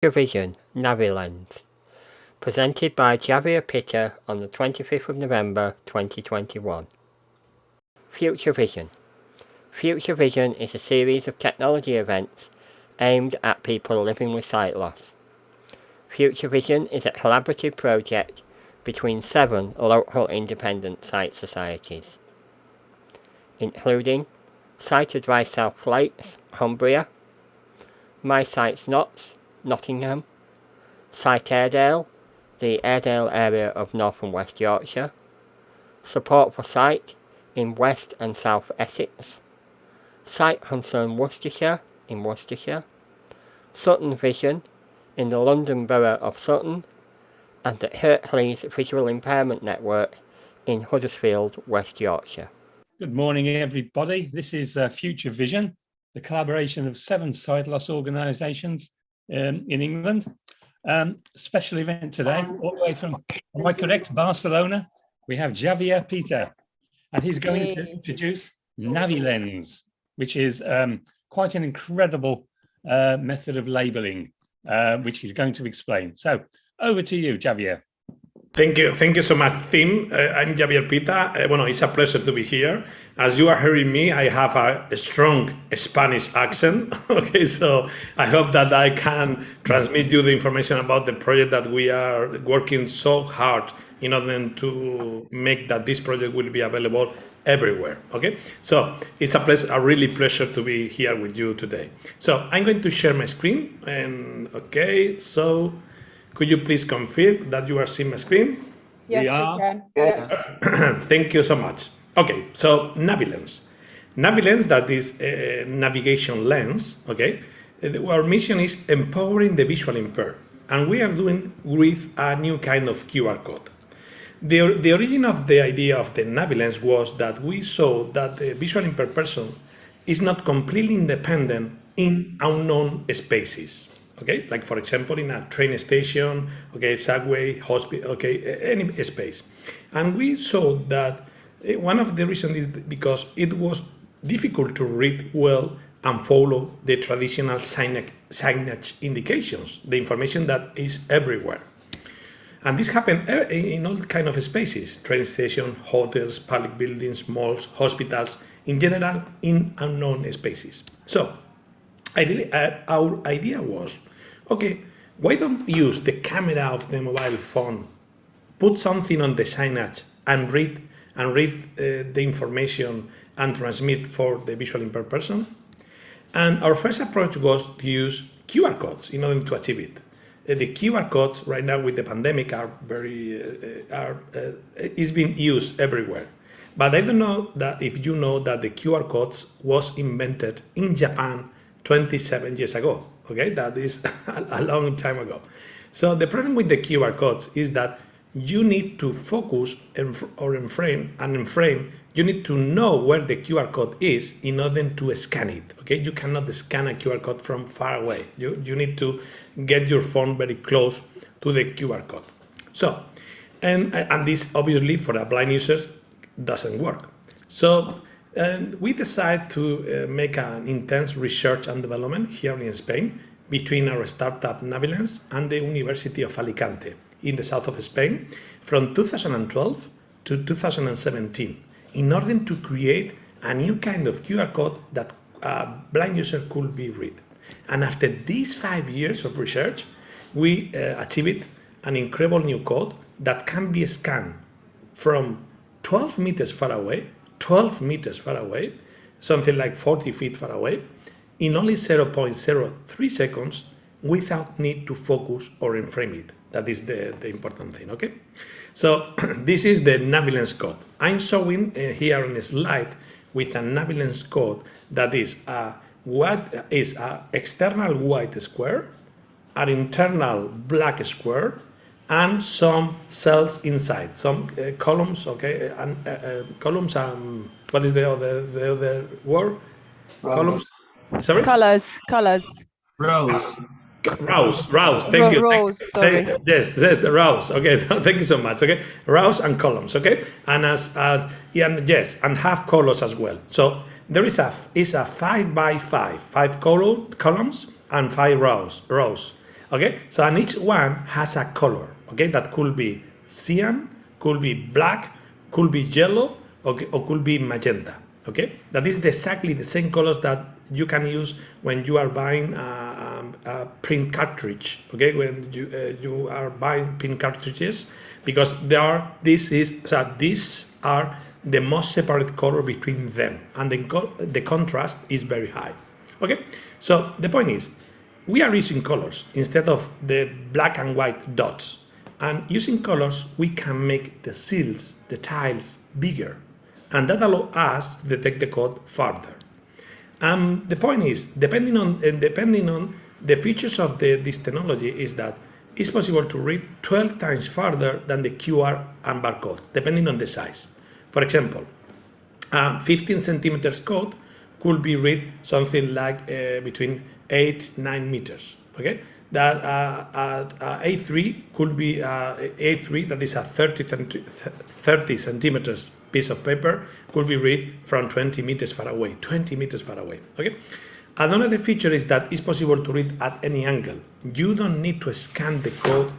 Vision NaviLens, presented by Javier Pita on the 25th of November 2021. Future Vision. Future Vision is a series of technology events aimed at people living with sight loss. Future Vision is a collaborative project between 7 local independent sight societies, including Sight Advice South Lakes, Cumbria, My Sight's Notts, Nottingham, Sight Airedale, the Airedale area of North and West Yorkshire, Support for Sight in West and South Essex, Sight Concern Worcestershire in Worcestershire, Sutton Vision in the London Borough of Sutton, and the Hercules Visual Impairment Network in Huddersfield, West Yorkshire. Good morning, everybody. This is Future Vision, the collaboration of 7 sight loss organisations in England. Special event today, all the way from, am I correct, Barcelona. We have Javier Pita, and he's going to introduce NaviLens, which is quite an incredible method of labelling, which he's going to explain. So over to you, Javier. Thank you so much, Tim. I'm Javier Pita. It's a pleasure to be here. As you are hearing me, I have a strong Spanish accent. Okay, so I hope that I can transmit you the information about the project that we are working so hard in order to make that this project will be available everywhere. Okay, so it's a really pleasure to be here with you today. So I'm going to share my screen, and okay, so could you please confirm that you are seeing my screen? Yes, you can. Yes. Thank you so much. Okay, so NaviLens. NaviLens, that is a navigation lens, okay? Our mission is empowering the visual impaired, and we are doing with a new kind of QR code. The origin of the idea of the NaviLens was that we saw that the visual impaired person is not completely independent in unknown spaces. Okay, like for example, in a train station, okay, subway, hospital, okay, any space. And we saw that one of the reasons is because it was difficult to read well and follow the traditional signage indications, the information that is everywhere. And this happened in all kind of spaces, train station, hotels, public buildings, malls, hospitals, in general, in unknown spaces. So our idea was, okay, why don't use the camera of the mobile phone, put something on the signage and read the information and transmit for the visual impaired person? And our first approach was to use QR codes in order to achieve it. The QR codes right now with the pandemic are is being used everywhere. But I don't know that if you know that the QR codes was invented in Japan 27 years ago. Okay, that is a long time ago. So the problem with the QR codes is that you need to focus in frame, you need to know where the QR code is in order to scan it. Okay, you cannot scan a QR code from far away. You need to get your phone very close to the QR code. So, and this obviously for a blind user doesn't work. So we decided to make an intense research and development here in Spain between our startup NaviLens and the University of Alicante in the south of Spain from 2012 to 2017 in order to create a new kind of QR code that a blind user could be read. And after these 5 years of research, we achieved an incredible new code that can be scanned from 12 meters far away, something like 40 feet far away, in only 0.03 seconds without need to focus or enframe it. That is the important thing, okay? So this is the NaviLens code. I'm showing here on a slide with a NaviLens code that is what is an external white square, an internal black square, and some cells inside, some columns, okay, and columns. What is the other word? Columns. Sorry. Colors. Rows. Thank you. Rows. Sorry. Yes, rows. Okay, thank you so much. Okay, rows and columns. Okay, and and have colors as well. So there is a 5 by 5 columns and 5 rows. Okay, so and each one has a color. Okay, that could be cyan, could be black, could be yellow, okay, or could be magenta. Okay, that is exactly the same colors that you can use when you are buying a print cartridge. Okay, when you are buying print cartridges, because these are the most separate color between them, and the contrast is very high. Okay, so the point is, we are using colors instead of the black and white dots. And using colors, we can make the seals, the tiles, bigger. And that allows us to detect the code further. The point is, depending on the features of this technology, is that it's possible to read 12 times further than the QR and barcode, depending on the size. For example, 15 centimeters code could be read something like between 8-9 meters. Okay, that A3 could be A3, that is a 30 centimeters piece of paper, could be read from 20 meters far away. Okay. Another feature is that it's possible to read at any angle. You don't need to scan the code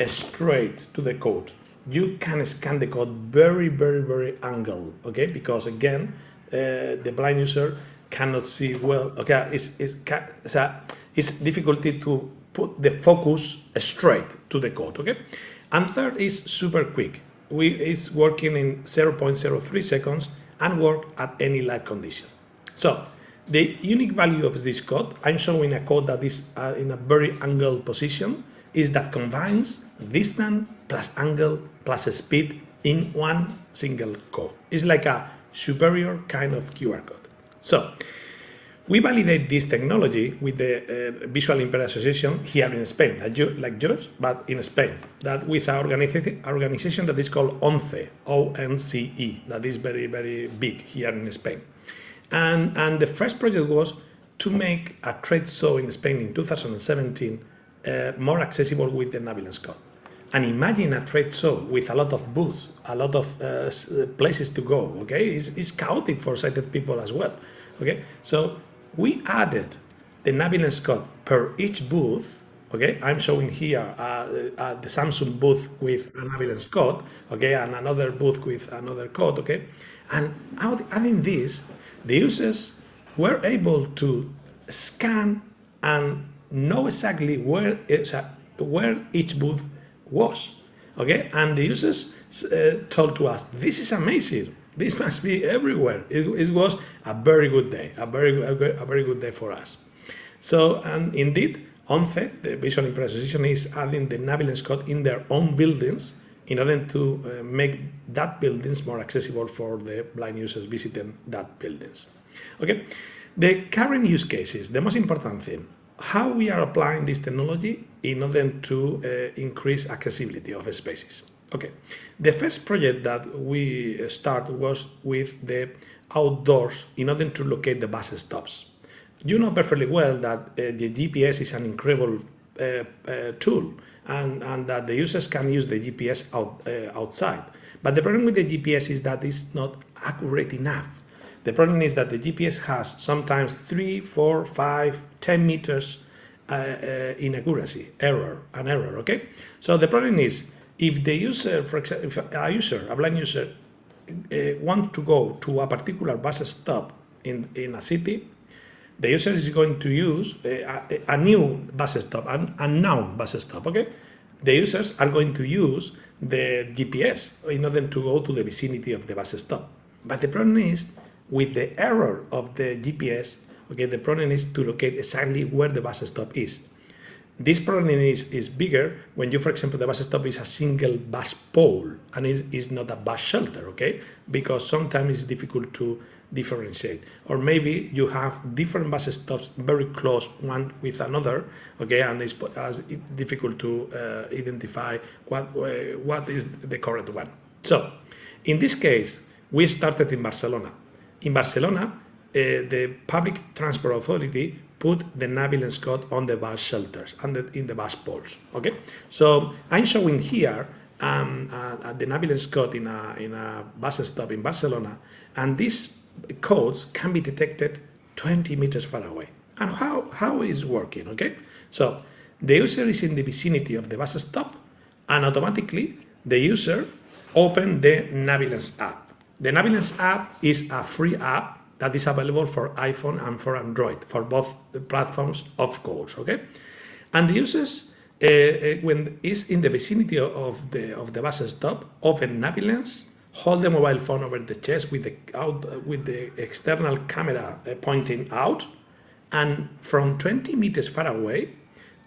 straight to the code. You can scan the code very, very, very angled. Okay, because again, the blind user cannot see well. Okay, it's difficulty to put the focus straight to the code. Okay, and third is super quick. It's working in 0.03 seconds and work at any light condition. So the unique value of this code, I'm showing a code that is in a very angled position, is that combines distance plus angle plus speed in one single code. It's like a superior kind of QR code. So we validate this technology with the Visual Impaired Association here in Spain, like yours, but in Spain, that with an organization that is called ONCE, O-N-C-E, that is very, very big here in Spain. And the first project was to make a trade show in Spain in 2017 more accessible with the NaviLens Code. And imagine a trade show with a lot of booths, a lot of places to go, okay? It's chaotic for sighted people as well, okay? So we added the NaviLens Code per each booth, okay? I'm showing here the Samsung booth with a NaviLens Code, okay? And another booth with another code, okay? And adding this, the users were able to scan and know exactly where each booth was, okay? And the users told to us, this is amazing. This must be everywhere. It was a very good day, a very good day for us. So, and indeed, ONCE, the Visual Impaired Association, is adding the NaviLens Code in their own buildings in order to make that buildings more accessible for the blind users visiting that buildings. Okay, the current use cases, the most important thing, how we are applying this technology in order to increase accessibility of spaces. Okay, the first project that we started was with the outdoors in order to locate the bus stops. You know perfectly well that the GPS is an incredible tool, and that the users can use the GPS outside. But the problem with the GPS is that it's not accurate enough. The problem is that the GPS has sometimes 3, 4, 5, 10 meters inaccuracy, error, okay? So the problem is, if the user, for example, if a blind user, want to go to a particular bus stop in a city, the user is going to use a new bus stop, an unknown bus stop, okay? The users are going to use the GPS in order to go to the vicinity of the bus stop. But the problem is, with the error of the GPS, okay, the problem is to locate exactly where the bus stop is. This problem is bigger when you, for example, the bus stop is a single bus pole and it is not a bus shelter, okay? Because sometimes it's difficult to differentiate. Or maybe you have different bus stops very close one with another, okay? And it's difficult to identify what is the correct one. So, in this case, we started in Barcelona. In Barcelona, the public transport authority put the NaviLens Code on the bus shelters and in the bus poles. Okay, so I'm showing here the NaviLens Code in a bus stop in Barcelona, and these codes can be detected 20 meters far away. And how is working? Okay, so the user is in the vicinity of the bus stop, and automatically the user opens the NaviLens app. The NaviLens app is a free app that is available for iPhone and for Android, for both platforms, of course, okay? And the users, when is in the vicinity of the bus stop, open NaviLens, hold the mobile phone over the chest with the external camera pointing out, and from 20 meters far away,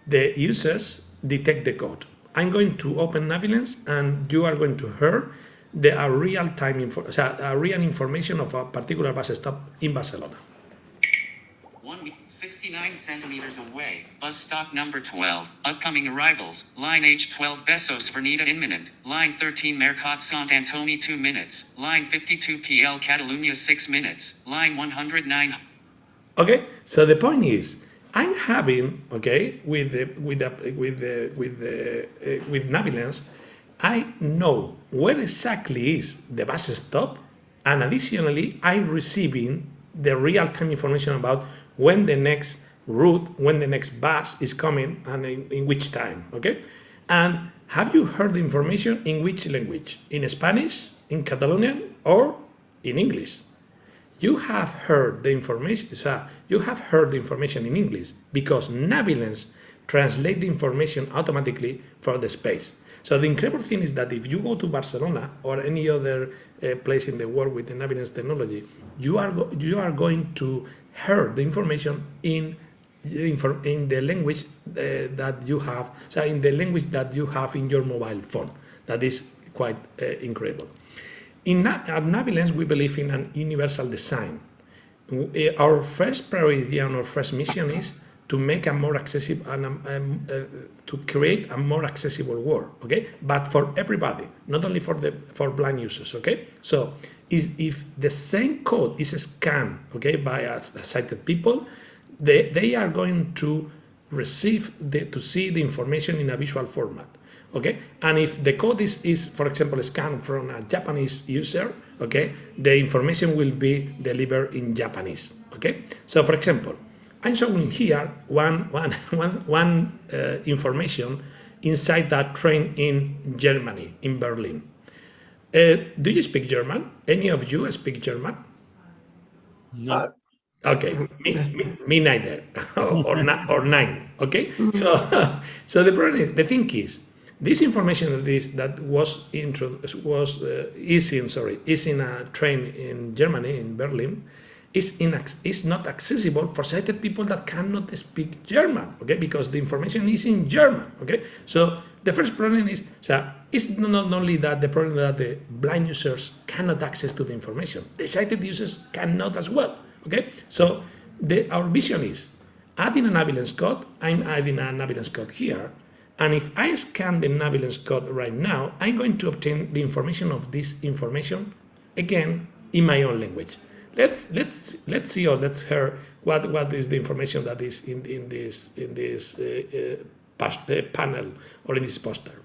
the users detect the code. I'm going to open NaviLens, and you are going to hear the real-time real information of a particular bus stop in Barcelona. 69 centimeters away, bus stop number 12, upcoming arrivals, line H12 Besos Vernida imminent, line 13 Mercat Sant Antoni 2 minutes, line 52 PL Catalunya 6 minutes, line 109. Okay, so the point is, I'm having, okay, with NaviLens, I know where exactly is the bus stop, and additionally, I'm receiving the real-time information about when the next route, when the next bus is coming, and in which time, okay? And have you heard the information in which language? In Spanish, in Catalonian, or in English? You have heard the information, in English because NaviLens translates the information automatically for the space. So the incredible thing is that if you go to Barcelona or any other place in the world with the NaviLens technology, you are going to hear the information in the language that you have, so in the language that you have in your mobile phone. That is quite incredible. At NaviLens, we believe in an universal design. Our first priority and our first mission is to make a more accessible to create a more accessible world, okay? But for everybody, not only for blind users, okay? So if the same code is scanned, okay, by sighted people, they are going to receive to see the information in a visual format. Okay, and if the code is for example scanned from a Japanese user, okay, the information will be delivered in Japanese. Okay, so for example, I'm showing here one information inside that train in Germany, in Berlin. Do you speak German? Any of you speak German? No. Okay, me neither, or nine. Okay, so the problem is, the thing is, this information that is in a train in Germany, in Berlin, is not accessible for sighted people that cannot speak German, okay, because the information is in German, okay. So the first problem is, it's not only that the problem that the blind users cannot access to the information, the sighted users cannot as well, okay. So our vision is adding a NaviLens code. I'm adding a NaviLens code here. And if I scan the NaviLens code right now, I'm going to obtain the information of this information again in my own language. Let's see, or let's hear what is the information that is in this panel or in this poster.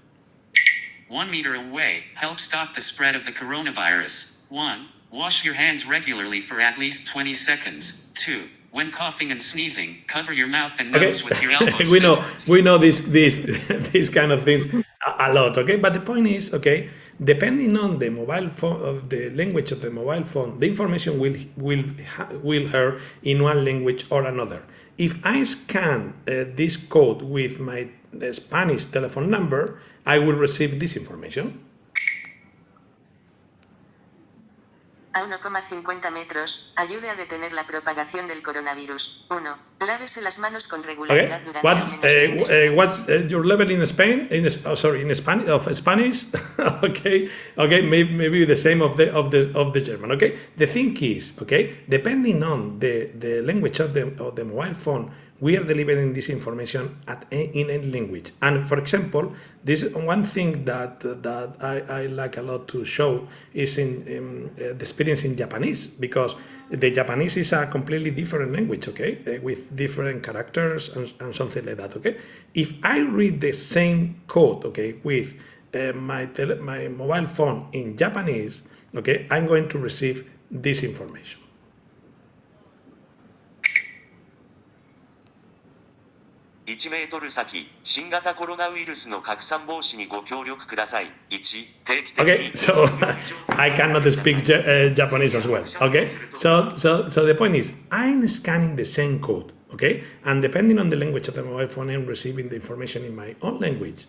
1 meter away, help stop the spread of the coronavirus. 1. Wash your hands regularly for at least 20 seconds. 2. When coughing and sneezing, cover your mouth and nose with your elbows. we know these kind of things a lot, okay? But the point is, okay, depending on the mobile phone, of the language of the mobile phone, the information will hear in one language or another. If I scan this code with my Spanish telephone number, I will receive this information. A 1,50 metros, ayude a detener la propagación del coronavirus. 1. Lávese las manos con regularidad durante al menos 20 segundos. What's your level in Spain? In Spanish of Spanish? okay, maybe the same of the German. Okay, the thing is, okay, depending on the language of the mobile phone, we are delivering this information in any language. And for example, this one thing that I like a lot to show is in the experience in Japanese, because the Japanese is a completely different language, okay, with different characters and something like that, okay. If I read the same code, okay, with my mobile phone in Japanese, okay, I'm going to receive this information. 1メートル先、新型コロナウイルスの拡散防止にご協力ください。1、定期的に。Okay, so I cannot speak Japanese as well. Okay, so the point is, I'm scanning the same code. Okay, and depending on the language of the mobile phone, I'm receiving the information in my own language.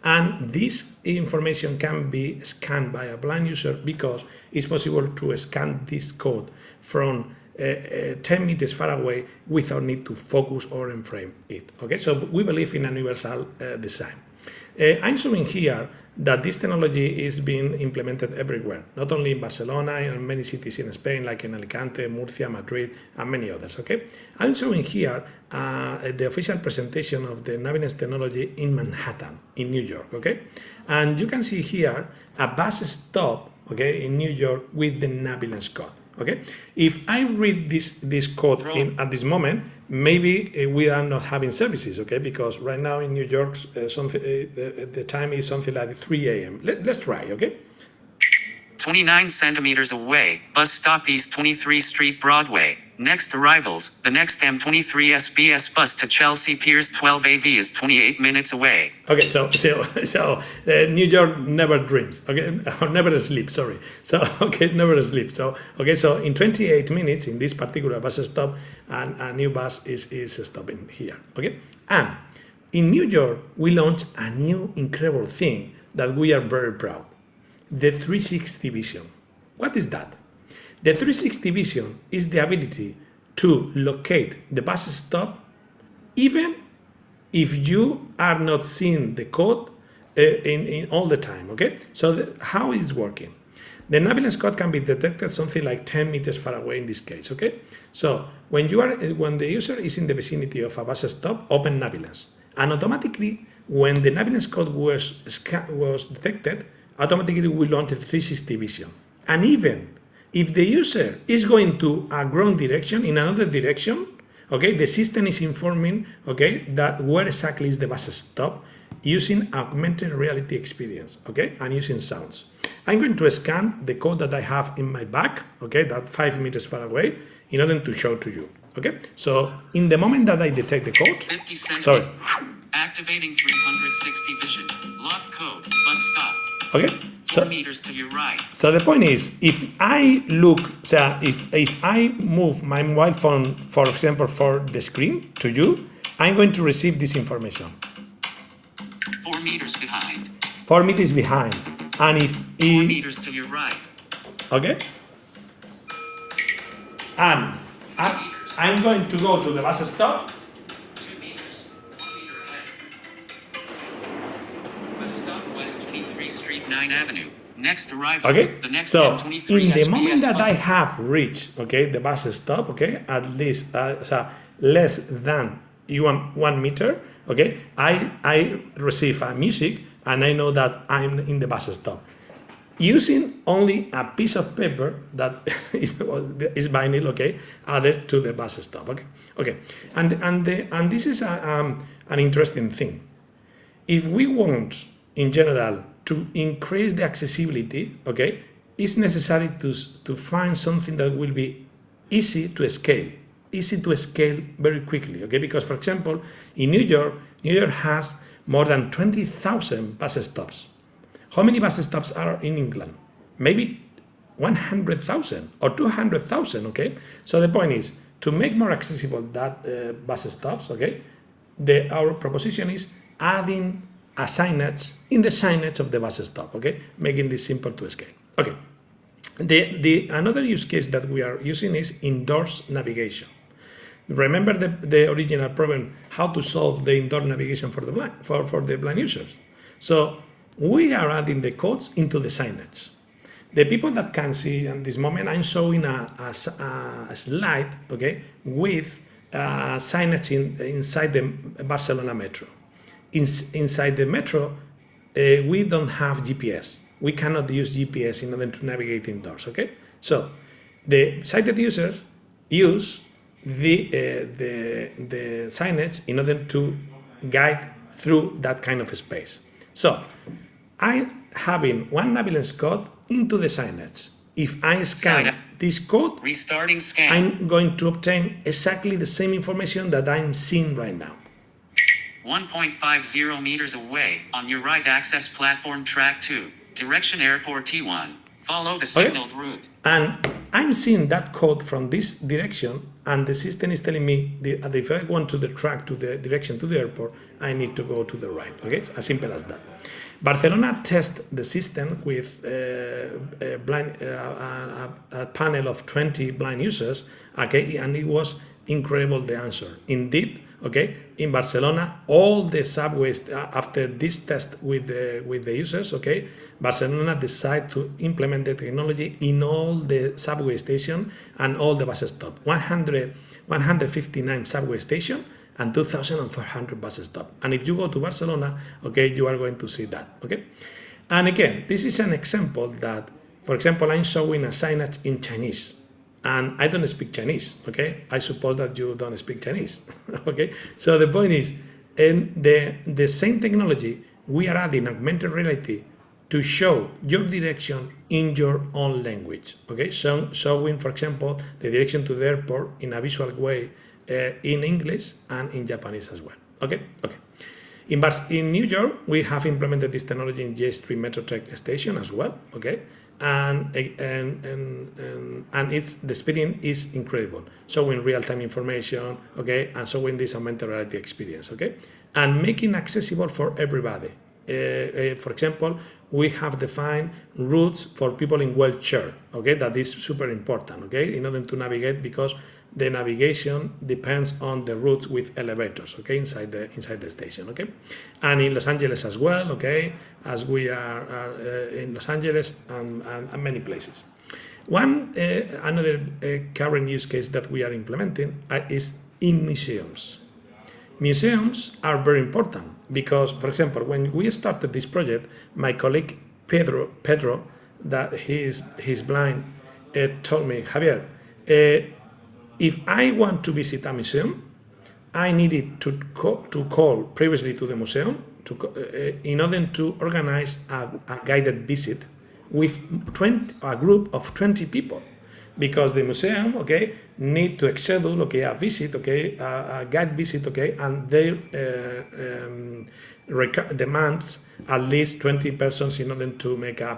And this information can be scanned by a blind user because it's possible to scan this code from 10 meters far away without need to focus or enframe it. Okay, so we believe in a universal design. I'm showing here that this technology is being implemented everywhere, not only in Barcelona and many cities in Spain, like in Alicante, Murcia, Madrid, and many others. Okay, I'm showing here the official presentation of the NaviLens technology in Manhattan, in New York. Okay, and you can see here a bus stop, okay, in New York with the NaviLens code. Okay, if I read this code at this moment, maybe we are not having services. Okay, because right now in New York, the time is something like 3 a.m. Let's try. Okay. 29 centimeters away, bus stop East 23 Street Broadway. Next arrivals, the next M23 SBS bus to Chelsea Piers 12 AV is 28 minutes away. Okay, so New York never dreams, okay, or never sleeps, sorry. So, okay, never sleeps. So, okay, so in 28 minutes in this particular bus stop, a new bus is stopping here, okay? And in New York, we launched a new incredible thing that we are very proud. The 360 vision. What is that? The 360 vision is the ability to locate the bus stop even if you are not seeing the code in all the time, okay? So how is it working? The NaviLens code can be detected something like 10 meters far away in this case, okay? So when the user is in the vicinity of a bus stop, open NaviLens. And automatically, when the NaviLens code was detected, automatically we launch a 360 vision. And even if the user is going to a wrong direction, in another direction, okay, the system is informing, okay, that where exactly is the bus stop using augmented reality experience, okay, and using sounds. I'm going to scan the code that I have in my back, okay, that 5 meters far away, in order to show to you, okay. So in the moment that I detect the code, 50 sorry, activating 360 vision, lock code, bus stop. Okay. 4 meters to your right. So the point is, if I look, so if I move my mobile phone, for example, for the screen to you, I'm going to receive this information. 4 meters behind. 4 meters behind. And if 4 meters to your right. Okay. And I'm going to go to the bus stop. 2 meters. 1 meter ahead. Bus stop West 23 Street 9 Avenue. Next arrivals. Okay. The next So M23 in the SBS moment that bus. I have reached, okay, the bus stop, okay, at least so less than 1 meter, okay, I receive a music and I know that I'm in the bus stop. Using only a piece of paper that is vinyl, okay, added to the bus stop, okay, and this is an interesting thing. If we want, in general, to increase the accessibility, okay, it's necessary to find something that will be easy to scale very quickly, okay, because for example, in New York has more than 20,000 bus stops. How many bus stops are in England? Maybe 100,000 or 200,000, okay? So the point is, to make more accessible that bus stops, okay, our proposition is adding a signage in the signage of the bus stop, okay, making this simple to scale. Okay, another use case that we are using is indoors navigation. Remember the original problem, how to solve the indoor navigation for the blind users. So we are adding the codes into the signage. The people that can see at this moment, I'm showing a slide, okay, with signage inside the Barcelona metro. Inside the metro, we don't have GPS. We cannot use GPS in order to navigate indoors, okay? So the sighted users use the signage in order to guide through that kind of space. So I'm having one NaviLens code into the signage. If I scan this code, restarting scan. I'm going to obtain exactly the same information that I'm seeing right now. 1.50 meters away, on your right access platform track 2, direction airport T1. Follow the signaled route. And I'm seeing that code from this direction, and the system is telling me that if I want to the track to the direction to the airport, I need to go to the right. Okay, it's as simple as that. Barcelona tested the system with a panel of 20 blind users, okay, and it was incredible, the answer. Indeed, okay, in Barcelona, all the subways, after this test with the users, okay, Barcelona decided to implement the technology in all the subway stations and all the bus stops. 159 subway stations and 2,400 bus stops. And if you go to Barcelona, okay, you are going to see that, okay? And again, this is an example that, for example, I'm showing a signage in Chinese, and I don't speak Chinese, okay? I suppose that you don't speak Chinese, okay? So the point is, in the same technology, we are adding augmented reality to show your direction in your own language, okay? So showing, for example, the direction to the airport in a visual way in English and in Japanese as well, okay? Okay. In New York, we have implemented this technology in J3 Metro Track station as well, okay? And it's the speeding is incredible, showing real-time information, okay, and showing this augmented reality experience, okay, and making accessible for everybody. For example, we have defined routes for people in wheelchair, okay, that is super important, okay, in order to navigate, because the navigation depends on the routes with elevators, okay, inside the station, okay, and in Los Angeles as well, okay, as we are in Los Angeles and many places. Another current use case that we are implementing is in museums. Museums are very important because, for example, when we started this project, my colleague Pedro, that he's blind, told me, Javier, if I want to visit a museum, I needed to call previously to the museum in order to organize a guided visit with a group of 20 people, because the museum, okay, need to schedule, okay, a visit, okay, a guide visit, okay, and their demands at least 20 persons in order to make a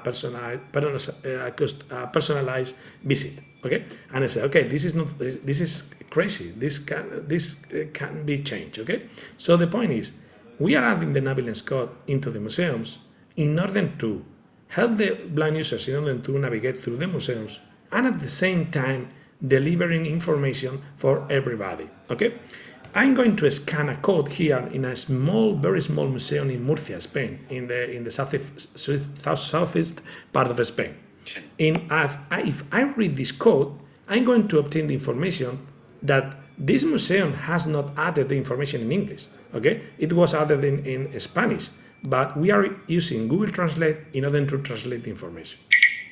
personalized visit, okay. And I say, okay, this is crazy. This can be changed, okay. So the point is, we are adding the NaviLens code into the museums in order to help the blind users in order to navigate through the museums, and at the same time delivering information for everybody, okay? I'm going to scan a code here in a very small museum in Murcia, Spain, in the southeast part of Spain. If I read this code, I'm going to obtain the information that this museum has not added the information in English, okay? It was added in Spanish, but we are using Google Translate in order to translate the information.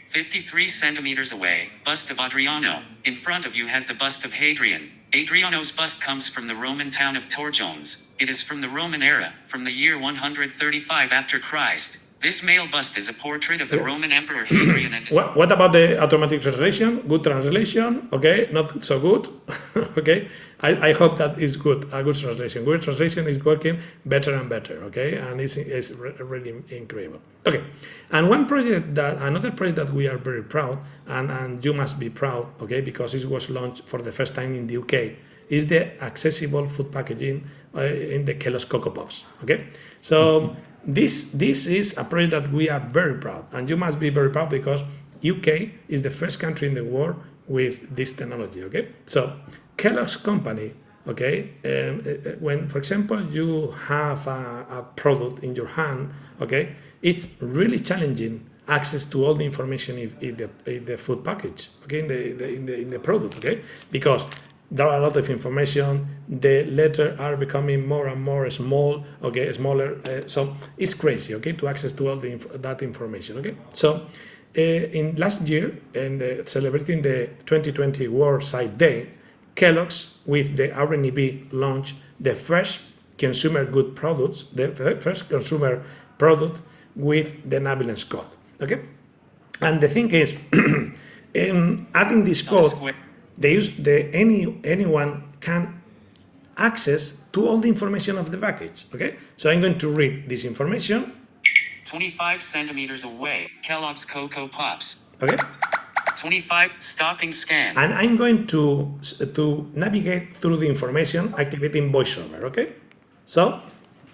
53 centimeters away, bust of Adriano. In front of you has the bust of Hadrian. Adriano's bust comes from the Roman town of Torjones. It is from the Roman era, from the year 135 after Christ. This male bust is a portrait of the Roman Emperor Hadrian and his... What about the automatic translation? Good translation, okay, not so good, okay. I hope that is good, a good translation. Good translation is working better and better, okay, and it's really incredible. Okay, and another project that we are very proud, and you must be proud, okay, because it was launched for the first time in the UK, is the accessible food packaging in the Kelloggs Coco Pops, okay. So this is a project that we are very proud, and you must be very proud because UK is the first country in the world with this technology, okay. So Kellogg's company, okay, when, for example, you have a product in your hand, okay, it's really challenging access to all the information in the food package, okay, in the product, okay, because there are a lot of information. The letters are becoming more and more small, okay, smaller. So it's crazy, okay, to access to all that information, okay. So in last year, celebrating the 2020 World Sight Day, Kellogg's with the RNEB launched the first consumer good products, the first consumer product with the NaviLens code, okay. And the thing is, in adding this code, anyone can access to all the information of the package. Okay, so I'm going to read this information. 25 centimeters away, Kellogg's Coco Pops. Okay. 25, stopping scan. And I'm going to navigate through the information activating VoiceOver. Okay, so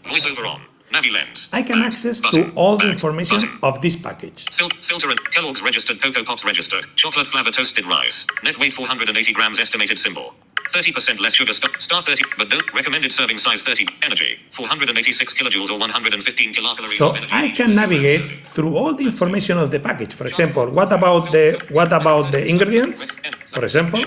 VoiceOver on. NaviLens. I can access to all the information of this package. Filter and Kellogg's registered Coco Pops registered. Chocolate flavor toasted rice. Net weight 480 grams estimated symbol. 30% less sugar star 30, but don't recommended serving size 30. Energy 486 kilojoules or 115 kilocalories. So of energy. I can navigate through all the information of the package. For example, what about the ingredients? For example,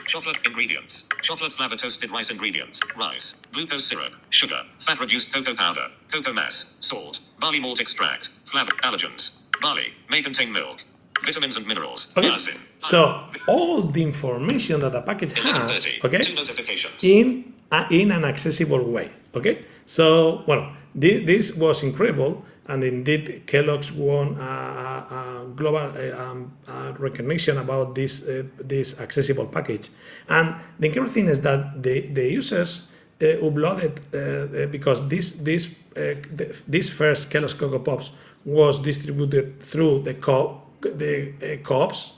chocolate ingredients. Chocolate flavor toasted rice ingredients. Rice, glucose syrup, sugar, fat reduced cocoa powder, cocoa mass, salt, barley malt extract, flavor, allergens. Barley may contain milk, vitamins and minerals. okay. Niacin. So all the information that the package has, 11:30. okay, 2 notifications. in an accessible way. Okay, so well, this was incredible, and indeed Kellogg's won a global recognition about this accessible package. And the incredible thing is that the users uploaded because this first Kellogg's Coco Pops was distributed through the co-ops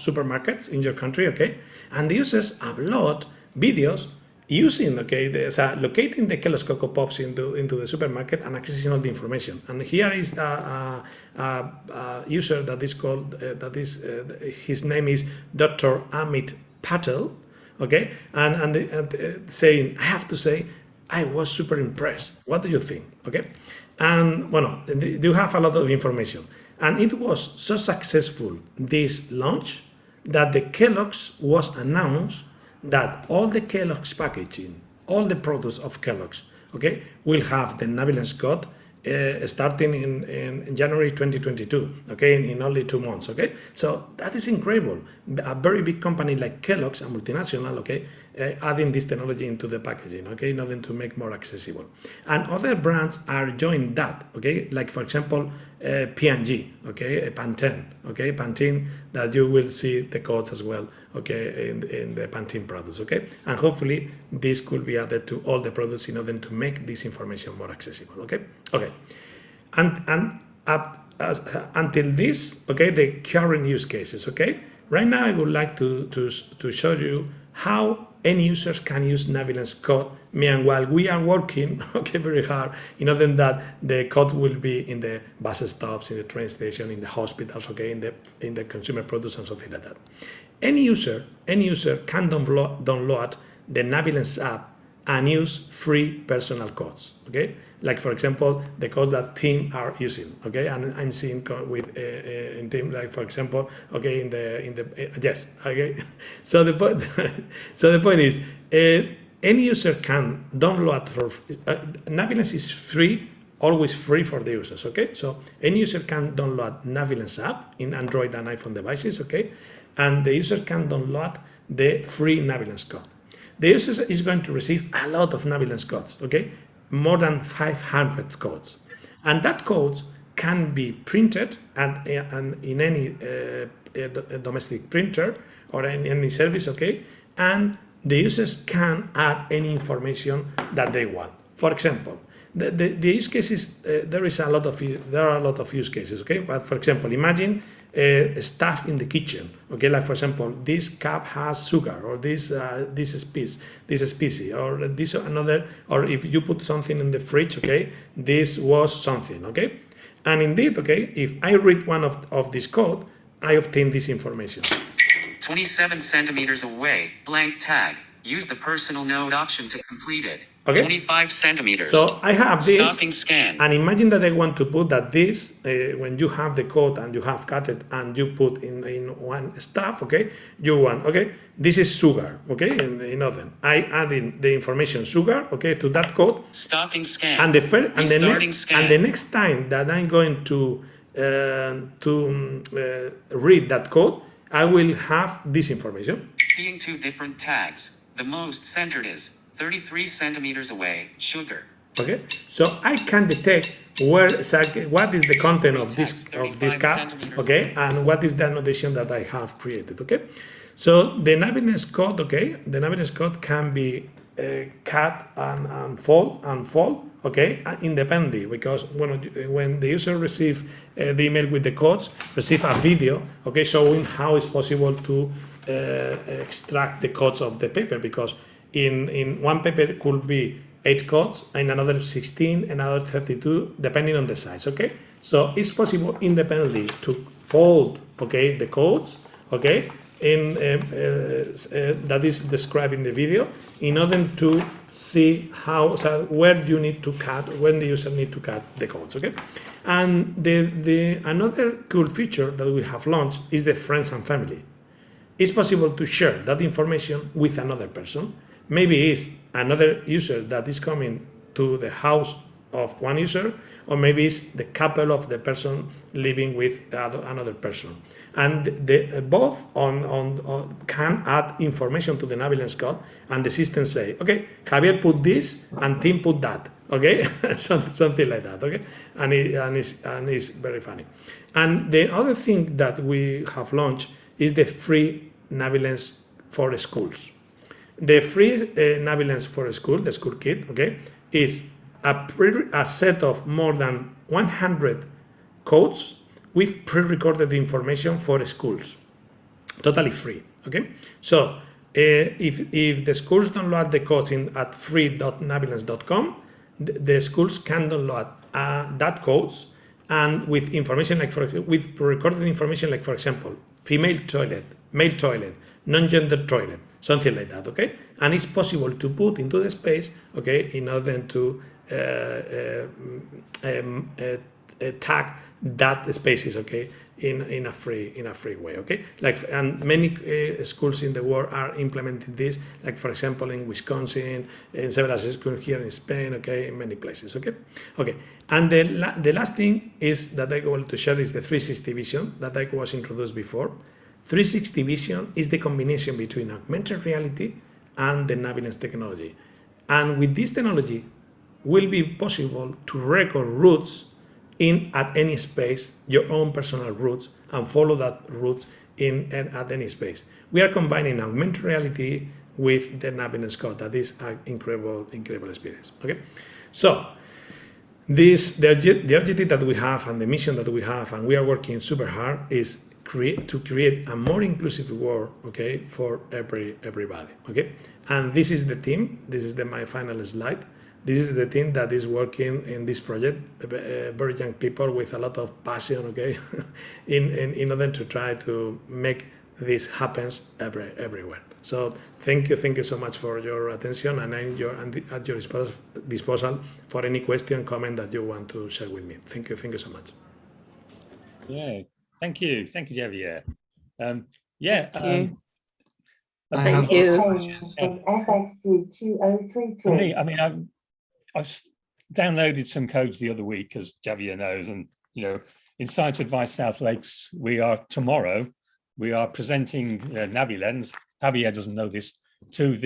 supermarkets in your country, okay, and the users upload videos using, okay, locating the Kellogg's Coco Pops into the supermarket and accessing all the information. And here is a user that is called his name is Dr. Amit Patel, okay, and saying, I have to say, I was super impressed. What do you think? Okay, and well, you have a lot of information. And it was so successful, this launch, that the Kellogg's was announced that all the Kellogg's packaging, all the products of Kellogg's, okay, will have the NaviLens code starting in January 2022, okay, in only 2 months, okay. So that is incredible. A very big company like Kellogg's, a multinational, okay, adding this technology into the packaging, okay, in order to make more accessible. And other brands are joining that, okay, like for example, P&G, okay, Pantene, okay, Pantene, that you will see the codes as well, okay, in the Pantene products, okay, and hopefully this could be added to all the products in order to make this information more accessible, okay, and until this, okay, the current use cases, okay. Right now, I would like to show you how any users can use NaviLens code. Meanwhile, we are working, okay, very hard in order that the code will be in the bus stops, in the train station, in the hospitals, okay, in the consumer products and something like that. Any user can download the NaviLens app and use free personal codes, okay? Like for example, the codes that team are using, okay? And I'm seeing with in team, like for example, okay, in the yes, okay. So the point is, any user can download for NaviLens is free, always free for the users, okay? So any user can download NaviLens app in Android and iPhone devices, okay? And the user can download the free NaviLens code. The user is going to receive a lot of NaviLens codes, okay? More than 500 codes. And that code can be printed and in any domestic printer or in any service, okay? And the users can add any information that they want. For example, the use cases, there are a lot of use cases, okay? But for example, imagine stuff in the kitchen, okay? Like for example, this cup has sugar, or this species, or this another, or if you put something in the fridge, okay, this was something, okay? And indeed, okay, if I read one of this code, I obtain this information. 27 centimeters away, blank tag. Use the personal node option to complete it. Okay. 25 centimeters. So I have this, stopping scan. And imagine that I want to put that this, when you have the code and you have cut it and you put in one stuff, okay, you want, okay, this is sugar, okay, in other. I add in the information sugar, okay, to that code. Stopping scan. And the next time that I'm going to read that code, I will have this information. Seeing 2 different tags. The most centered is 33 centimeters away, sugar. Okay, so I can detect where exactly what is the content of this cup, okay, and what is the annotation that I have created, okay. So the NaviLens code, okay, the NaviLens code can be cut and fold, okay, independently, because when the user receive the email with the codes, receive a video, okay, showing how it's possible to extract the codes of the paper, because in one paper could be 8 codes, in another 16, another 32, depending on the size, okay? So it's possible independently to fold, okay, the codes, okay, that is described in the video, in order to see how, so where you need to cut, when the user need to cut the codes, okay? And another cool feature that we have launched is the friends and family. It's possible to share that information with another person. Maybe it's another user that is coming to the house of one user, or maybe it's the couple of the person living with another person. And both can add information to the NaviLens code, and the system say, okay, Javier put this and Tim put that, okay, something like that, okay, and it's very funny. And the other thing that we have launched is the free NaviLens for schools. The free NaviLens for school, the school kit, okay, is a set of more than 100 codes with pre-recorded information for schools, totally free, okay? So if the schools download the codes at free.navilens.com, the schools can download that codes, and with information like, with pre-recorded information like, for example, female toilet, male toilet, non-gender toilet, something like that, okay? And it's possible to put into the space, okay, in order to tag that spaces, okay, in a free way, okay? Like, and many schools in the world are implementing this, like, for example, in Wisconsin, in several schools here in Spain, okay, in many places, okay? Okay, and the last thing is that I want to share is the 360 vision that I was introduced before. 360 vision is the combination between augmented reality and the NaviLens technology. And with this technology, will be possible to record routes at any space, your own personal routes, and follow that routes at any space. We are combining augmented reality with the NaviLens code. That is an incredible experience. Okay, so the objective that we have and the mission that we have, and we are working super hard, is to create a more inclusive world, okay, for everybody. Okay, and this is the team. This is my final slide. This is the team that is working in this project, very young people with a lot of passion, okay, in order to try to make this happen everywhere. So thank you so much for your attention, and I'm at your disposal for any question, comment that you want to share with me. Thank you so much. Yeah, thank you, Javier. Thank you. For me, I mean, I've downloaded some codes the other week, as Javier knows, and in Site Advice South Lakes, tomorrow we are presenting NaviLens. Javier doesn't know this, to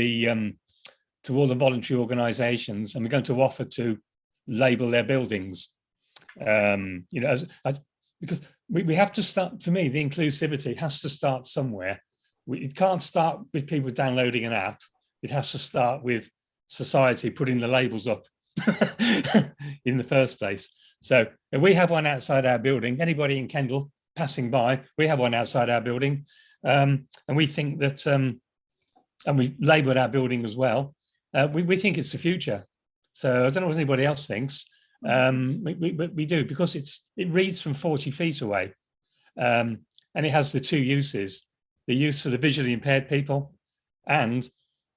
all the voluntary organisations, and we're going to offer to label their buildings. Because we have to start. For me, the inclusivity has to start somewhere. It can't start with people downloading an app. It has to start with society putting the labels up in the first place. So if we have one outside our building, anybody in Kendal passing by, we have one outside our building, and we think that, and we labelled our building as well. We think it's the future. So I don't know what anybody else thinks. We do, because it reads from 40 feet away, and it has the two uses: the use for the visually impaired people, and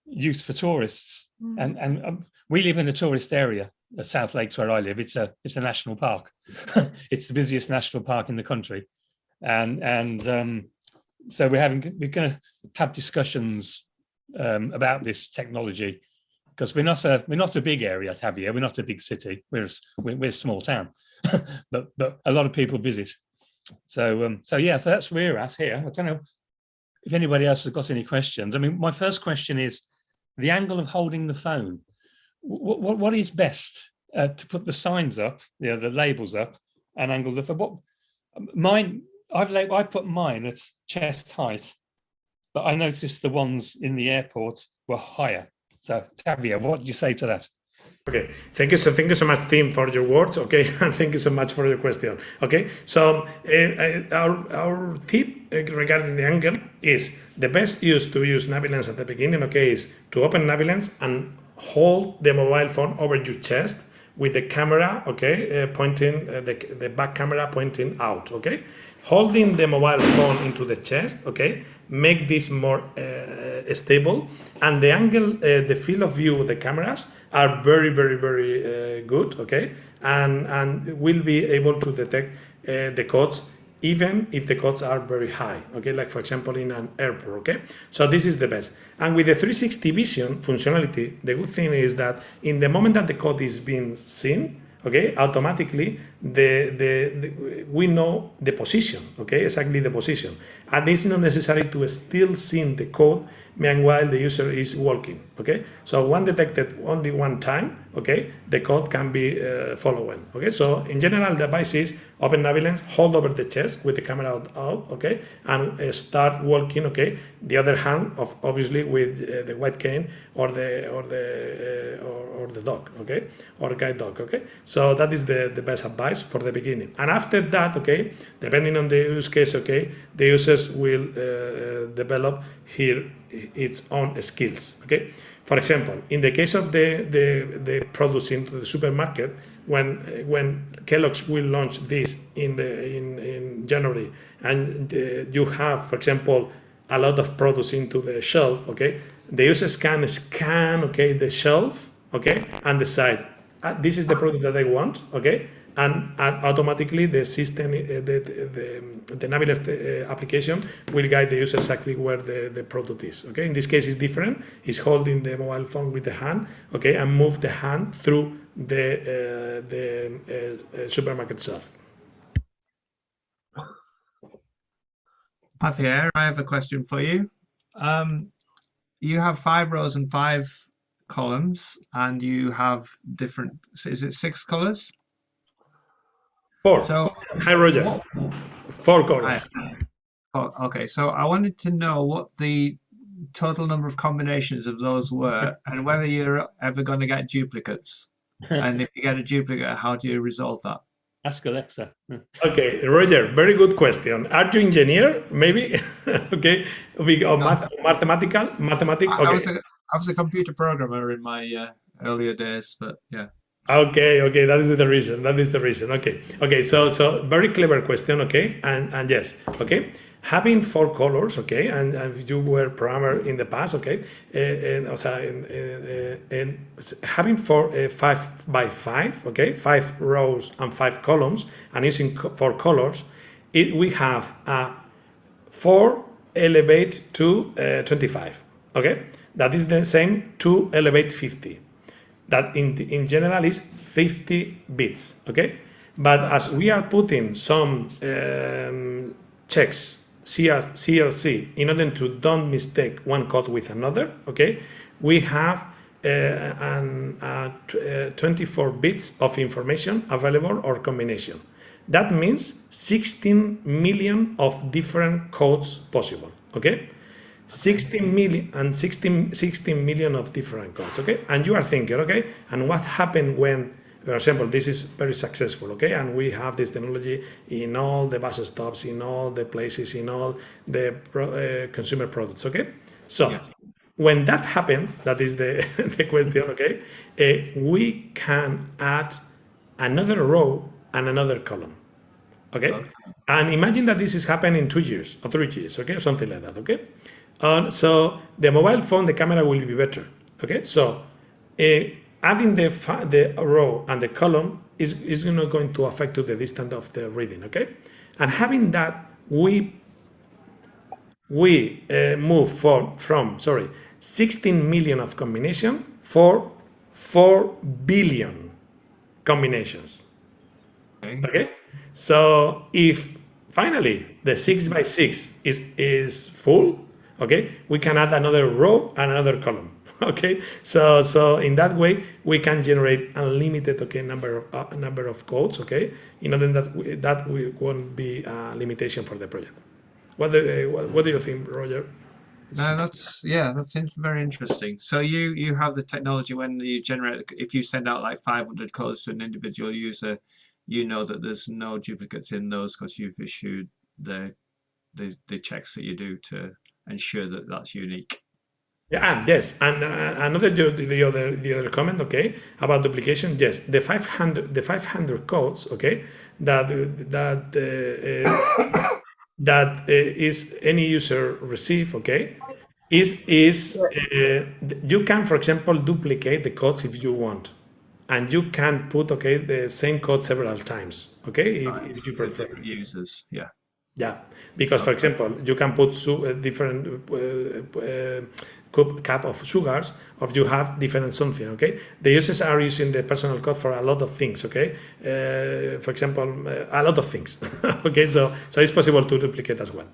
use for tourists. And we live in a tourist area, the South Lakes where I live. It's a national park. It's the busiest national park in the country, and so we're going to have discussions about this technology, because we're not a big area, Javier. We're not a big city. We're a small town, but a lot of people visit. So yeah, so that's where we're at here. I don't know if anybody else has got any questions. I mean, my first question is the angle of holding the phone. What is best, to put the signs up, the labels up, and angle the phone? I put mine at chest height, but I noticed the ones in the airport were higher. So, Javier, what do you say to that? Okay, thank you so much, Tim, for your words. Okay, and thank you so much for your question. Okay, so our tip regarding the angle is the best use to use NaviLens at the beginning. Okay, is to open NaviLens and hold the mobile phone over your chest with the camera. Okay, pointing the back camera pointing out. Okay, holding the mobile phone into the chest. Okay, make this more stable, and the angle, the field of view of the cameras are very good, okay, and will be able to detect the codes even if the codes are very high, okay, like for example in an airport, okay. So this is the best. And with the 360 vision functionality, the good thing is that in the moment that the code is being seen, okay, automatically we know the position, okay, exactly the position, and it's not necessary to still see the code meanwhile the user is walking, okay. So when detected only one time, okay, the code can be following, okay. So in general, the advice is open NaviLens, hold over the chest with the camera out, okay, and start walking, okay. The other hand, obviously with the white cane or the dog, okay, or guide dog, okay. So that is the best advice for the beginning. And after that, okay, depending on the use case, okay, the users will develop here its own skills, okay. For example, in the case of the products into the supermarket, when Kellogg's will launch this in January, and you have, for example, a lot of products into the shelf, okay, the users can scan, okay, the shelf, okay, and decide this is the product that I want, okay, and automatically the system, the NaviLens application will guide the user exactly where the product is, okay. In this case, it's different. It's holding the mobile phone with the hand, okay, and move the hand through the supermarket shelf. Javier, I have a question for you. You have 5 rows and 5 columns, and you have different, is it 6 colors? 4. So, hi, Roger. 4 colors. Oh, okay, so I wanted to know what the total number of combinations of those were, and whether you're ever going to get duplicates. And if you get a duplicate, how do you resolve that? Ask Alexa. Okay, Roger, very good question. Are you engineer? Maybe. Okay, mathematical. Okay. I was a computer programmer in my earlier days, but yeah. Okay, that is the reason. Okay. So very clever question. Okay, and yes. Okay, having 4 colors. Okay, and you were programmer in the past. Okay, and having 5 by 5. Okay, 5 rows and 5 columns, and using 4 colors, we have 4 elevate to 25. Okay, that is the same to elevate 50. That in general is 50 bits, okay? But as we are putting some checks, CRC, in order to don't mistake one code with another, okay? We have 24 bits of information available or combination. That means 16 million of different codes possible, okay? 16 million of different codes, okay? And you are thinking, okay, and what happened when, for example, this is very successful, okay? And we have this technology in all the bus stops, in all the places, in all the consumer products, okay? So yes. When that happened, that is the question, okay? We can add another row and another column, okay? And imagine that this is happening in 2 years or 3 years, okay? Something like that, okay? So the mobile phone, the camera will be better. Okay, so adding the row and the column is not going to affect to the distance of the reading. Okay, and having that, we move from 16 million of combination for 4 billion combinations. Okay, so if finally the 6 by 6 is full. Okay, we can add another row and another column. Okay, so in that way we can generate unlimited number of codes. Okay, in order that won't be a limitation for the project. What do you think, Roger? No, that's very interesting. So you have the technology when you generate, if you send out like 500 codes to an individual user, you know that there's no duplicates in those because you've issued the checks that you do to ensure that that's unique. Yeah, and yes, and another the other comment, okay, about duplication. Yes, the 500 codes, okay, that is any user receive, okay, is you can, for example, duplicate the codes if you want, and you can put, okay, the same code several times, okay, if you prefer. Different users, yeah. Yeah, because for example, you can put different cup of sugars, or you have different something. Okay, the users are using the personal code for a lot of things. Okay, for example, a lot of things. Okay, so it's possible to duplicate as well.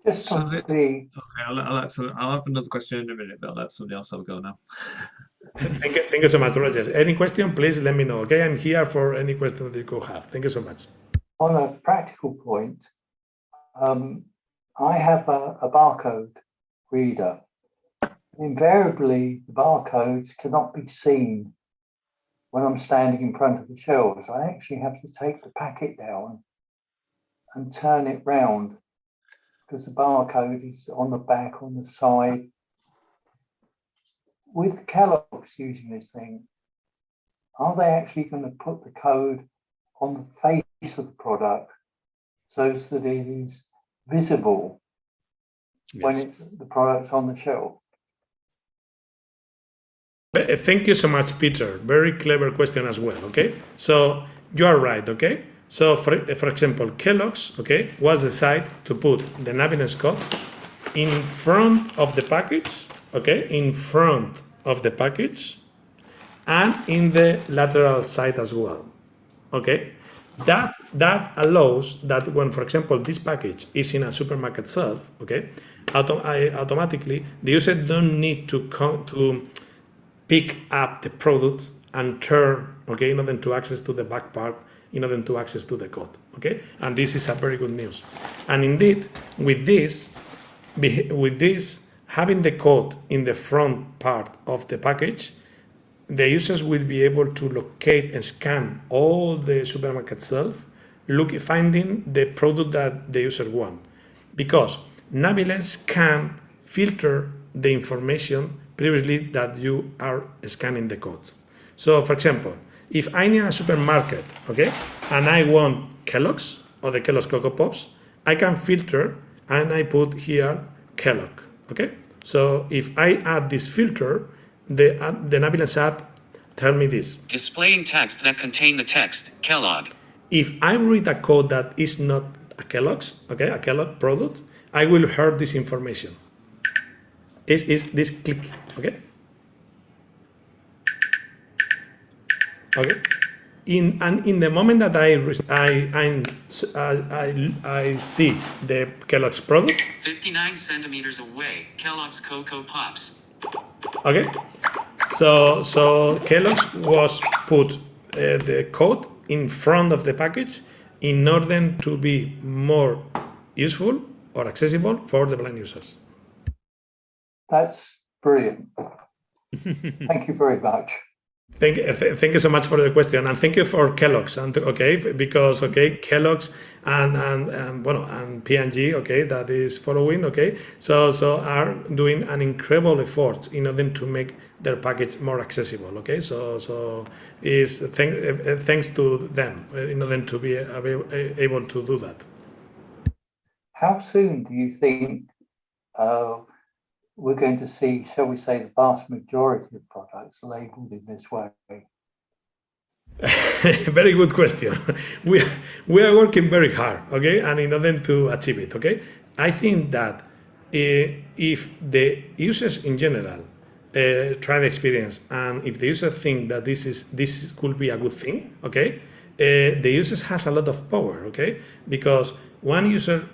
Just okay, I'll have another question in a minute, but I'll let somebody else have a go now. Thank you so much, Roger. Any question, please let me know. Okay, I'm here for any question that you could have. Thank you so much. On a practical point, I have a barcode reader. Invariably, the barcodes cannot be seen when I'm standing in front of the shelves. I actually have to take the packet down and turn it round because the barcode is on the back, on the side. With Kellogg's using this thing, are they actually going to put the code on the face of the product so that it is visible when the product's on the shelf? Thank you so much, Peter. Very clever question as well. Okay, so you are right. Okay, so for example, Kellogg's, okay, was decided to put the NaviLens code in front of the package. Okay, in front of the package and in the lateral side as well. Okay, that allows that when, for example, this package is in a supermarket shelf, okay, automatically the user don't need to pick up the product and turn, okay, in order to access to the back part, in order to access to the code, okay, and this is a very good news. And indeed, with this, having the code in the front part of the package, the users will be able to locate and scan all the supermarket shelf, finding the product that the user wants. Because NaviLens can filter the information previously that you are scanning the code. So, for example, if I'm in a supermarket, okay, and I want Kellogg's or the Kellogg's Coco Pops, I can filter and I put here Kellogg, okay? So if I add this filter, the NaviLens app tell me this. Displaying text that contain the text, Kellogg. If I read a code that is not a Kellogg's, okay, a Kellogg product, I will hear this information. Is this click, okay? Okay. In the moment that I see the Kellogg's product, 59 centimeters away, Kellogg's Coco Pops. Okay, so Kellogg's was put the code in front of the package in order to be more useful or accessible for the blind users. That's brilliant. Thank you very much. Thank you so much for the question, and thank you for Kellogg's. And okay, because okay, Kellogg's and P&G, okay, that is following, okay, so are doing an incredible effort in order to make their package more accessible. Okay, so is thanks to them in order to be able to do that. How soon do you think we're going to see, shall we say, the vast majority of products labeled in this way? Very good question. We are working very hard, okay, and in order to achieve it, okay. I think that if the users in general try the experience, and if the user think that this could be a good thing, okay, the users has a lot of power, okay, because one user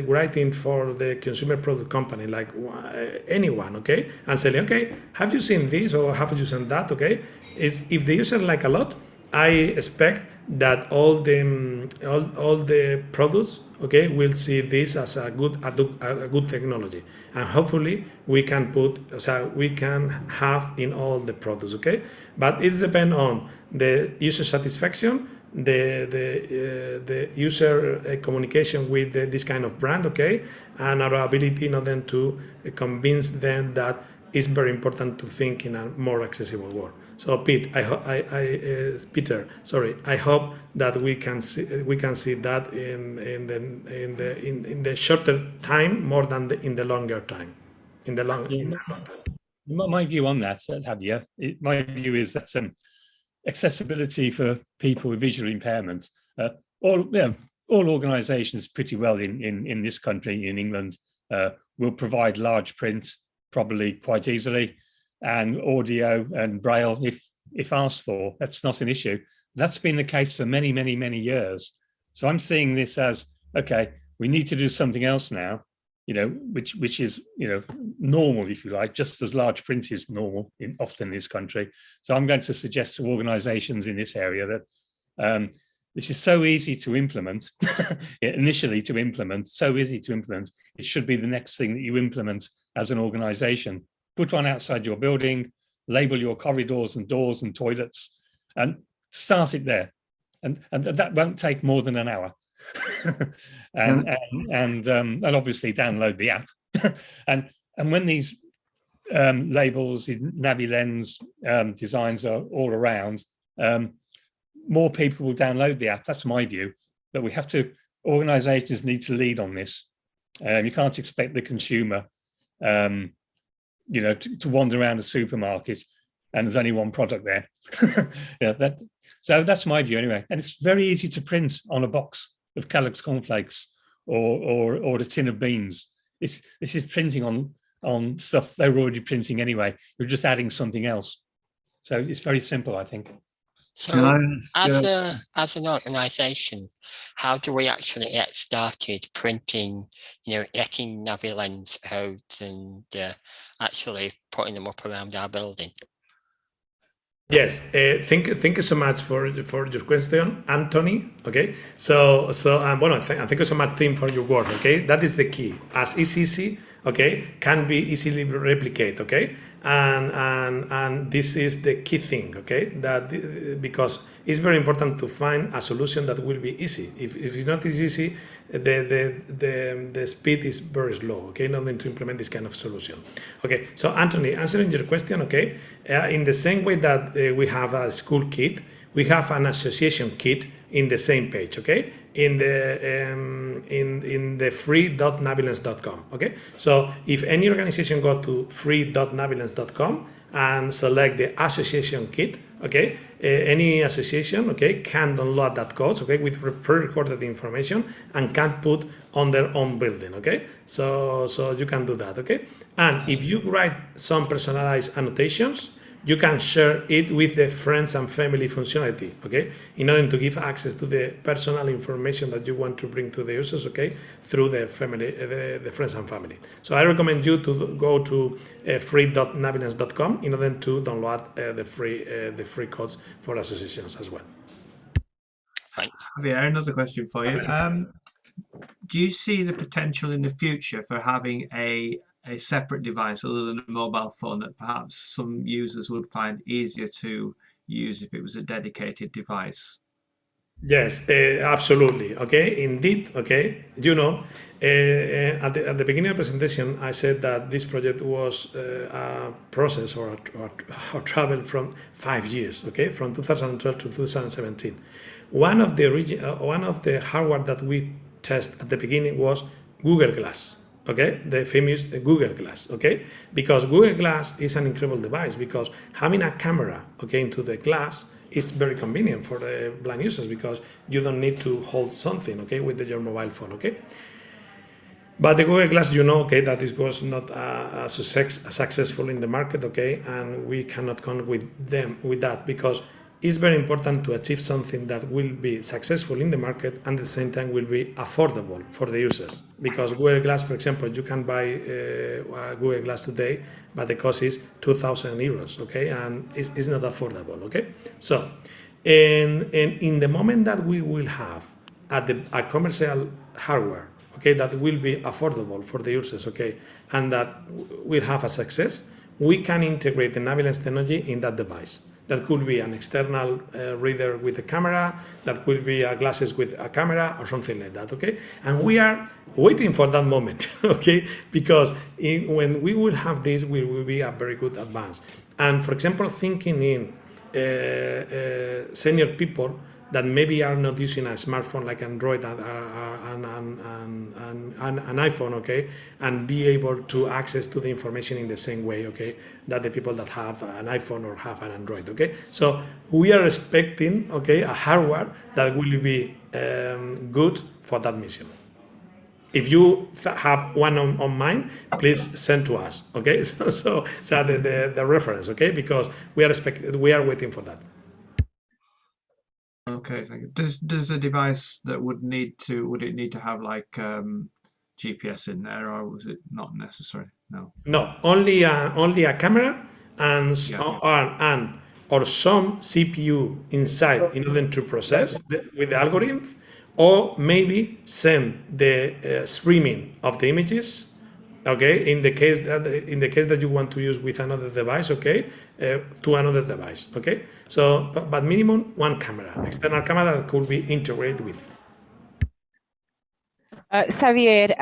writing for the consumer product company, like anyone, okay, and saying, okay, have you seen this or have you seen that, okay? If the user like a lot, I expect that all the products, okay, will see this as a good technology, and hopefully we can have in all the products, okay. But it depends on the user satisfaction, the user communication with this kind of brand, okay, and our ability in order to convince them that it's very important to think in a more accessible world. So Peter, I hope that we can see that in the shorter time more than in the longer time. My view on that, Javier, my view is that accessibility for people with visual impairment, all organisations pretty well in this country, in England, will provide large print probably quite easily, and audio and braille if asked for. That's not an issue. That's been the case for many years. So I'm seeing this as, okay, we need to do something else now, which is normal, if you like, just as large print is normal often in this country. So I'm going to suggest to organizations in this area that this is so easy to implement, initially to implement, so easy to implement. It should be the next thing that you implement as an organization. Put one outside your building, label your corridors and doors and toilets, and start it there. And that won't take more than an hour. and obviously download the app. and when these labels, NaviLens designs are all around, more people will download the app. That's my view. But we have to, organizations need to lead on this. You can't expect the consumer to wander around a supermarket and there's only one product there. So that's my view anyway. And it's very easy to print on a box of Kellogg's cornflakes or a tin of beans. This is printing on stuff they were already printing anyway. You're just adding something else. So it's very simple, I think. So as an organization, how do we actually get started printing, getting NaviLens codes and actually putting them up around our building? Yes, thank you so much for your question, Anthony. Okay, so thank you so much, Tim, for your work. Okay, that is the key. As is easy, okay, can be easily replicated. Okay, and this is the key thing. Okay, that because it's very important to find a solution that will be easy. If it's not easy, the speed is very slow. Okay, not to implement this kind of solution. Okay, so Anthony, answering your question. Okay, in the same way that we have a school kit, we have an association kit in the same page. Okay, in the free.navilens.com. Okay, so if any organization go to free.navilens.com and select the association kit, okay, any association, okay, can download that codes, okay, with pre-recorded information and can put on their own building. Okay, so you can do that. Okay, and if you write some personalized annotations, you can share it with the friends and family functionality, okay, in order to give access to the personal information that you want to bring to the users, okay, through the family, the friends and family. So I recommend you to go to free.navilens.com in order to download the free codes for associations as well. Thanks. Javier, another question for you. Do you see the potential in the future for having a separate device other than a mobile phone that perhaps some users would find easier to use if it was a dedicated device? Yes, absolutely. Okay, indeed. Okay, at the beginning of the presentation, I said that this project was a process or travel from 5 years. Okay, from 2012 to 2017. One of the hardware that we test at the beginning was Google Glass. Okay, the famous Google Glass. Okay, because Google Glass is an incredible device because having a camera, okay, into the glass is very convenient for the blind users because you don't need to hold something, okay, with your mobile phone. Okay, but the Google Glass, okay, that it was not successful in the market. Okay, and we cannot come with that because it's very important to achieve something that will be successful in the market and at the same time will be affordable for the users. Because Google Glass, for example, you can buy a Google Glass today, but the cost is 2,000 euros, okay, and it's not affordable, okay. So And in the moment that we will have a commercial hardware, okay, that will be affordable for the users, okay, and that will have a success, we can integrate the NaviLens technology in that device. That could be an external reader with a camera, that could be glasses with a camera or something like that, okay? And we are waiting for that moment, okay? Because when we will have this, we will be a very good advance. And for example, thinking in senior people that maybe are not using a smartphone like Android and an iPhone, okay, and be able to access to the information in the same way, okay, that the people that have an iPhone or have an Android, okay. So we are expecting, okay, a hardware that will be good for that mission. If you have one on mind, please send to us, okay. So the reference, okay, because we are waiting for that. Okay, thank you. Does the device that would it need to have like GPS in there, or was it not necessary? No. No, only a camera and or some CPU inside in order to process with the algorithm, or maybe send the streaming of the images. Okay, in the case that you want to use with another device, okay, to another device, okay. So, but minimum one camera, external camera that could be integrated with. Javier,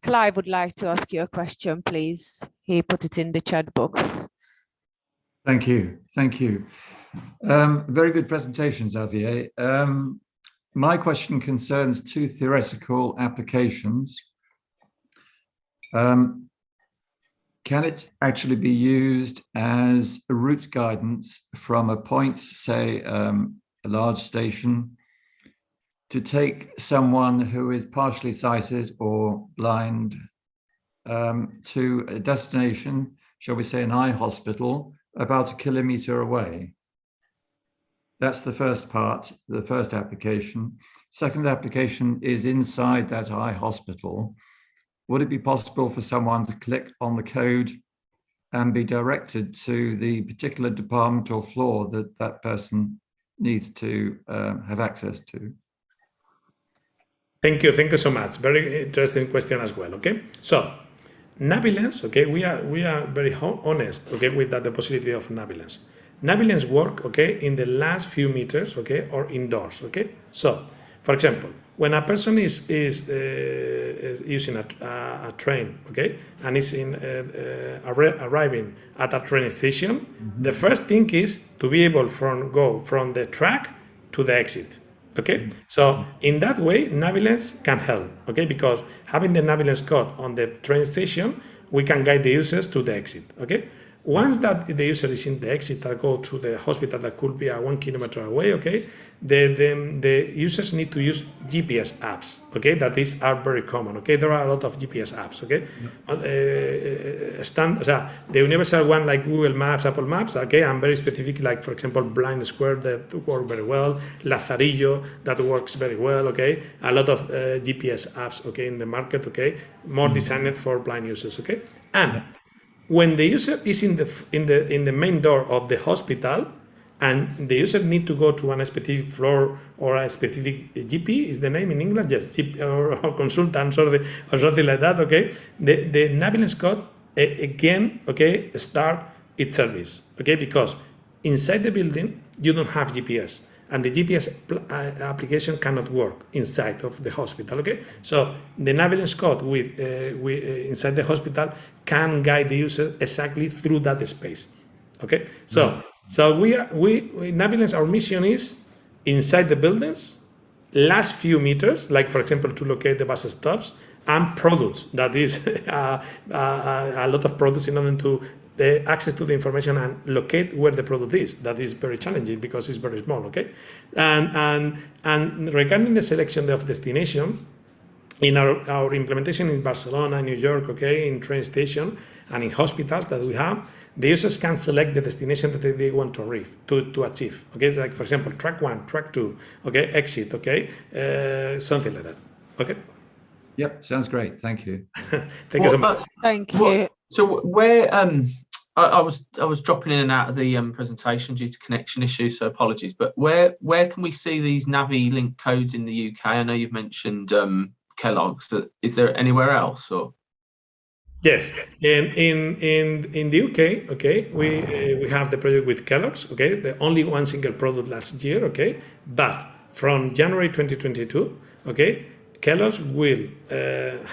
Clive would like to ask you a question, please. He put it in the chat box. Thank you. Very good presentation, Javier. My question concerns two theoretical applications. Can it actually be used as a route guidance from a point, say, a large station, to take someone who is partially sighted or blind to a destination, shall we say an eye hospital, about 1 kilometer away? That's the first part, the first application. Second application is inside that eye hospital. Would it be possible for someone to click on the code and be directed to the particular department or floor that that person needs to have access to? Thank you so much. Very interesting question as well. Okay, so NaviLens. Okay, we are very honest. Okay, with the possibility of NaviLens. NaviLens work. Okay, in the last few meters. Okay, or indoors. Okay, so for example, when a person is using a train, okay, and is arriving at a train station, the first thing is to be able go from the track to the exit. Okay, so in that way, NaviLens can help. Okay, because having the NaviLens code on the train station, we can guide the users to the exit. Okay. Once that the user is in the exit that go to the hospital that could be 1 kilometer away, okay, the users need to use GPS apps, okay, that these are very common, okay, there are a lot of GPS apps, okay, the universal one like Google Maps, Apple Maps, okay, and very specific like, for example, Blind Square that work very well, Lazarillo that works very well, okay, a lot of GPS apps, okay, in the market, okay, more designed for blind users, okay, and when the user is in the main door of the hospital, and the user need to go to a specific floor or a specific GP is the name in English, yes, GP or consultant or something like that. Okay, the NaviLens code again, okay, start its service. Okay, because inside the building you don't have GPS. And the GPS application cannot work inside of the hospital. Okay, so the NaviLens code with inside the hospital can guide the user exactly through that space. Okay, so NaviLens, our mission is inside the buildings, last few meters, like for example to locate the bus stops and products. That is a lot of products in order to access to the information and locate where the product is. That is very challenging because it's very small, okay? And regarding the selection of destination, in our implementation in Barcelona, New York, okay, in train station and in hospitals that we have, the users can select the destination that they want to achieve. Okay, it's like for example, track 1, track 2, okay, exit, okay, something like that. Okay. Yep, sounds great. Thank you. Thank you so much. Thank you. So where I was dropping in and out of the presentation due to connection issues, so apologies. But where can we see these NaviLense codes in the UK? I know you've mentioned Kellogg's. Is there anywhere else or? Yes, in the UK, okay, we have the project with Kellogg's, okay, the only one single product last year, okay, but from January 2022, okay, Kellogg's will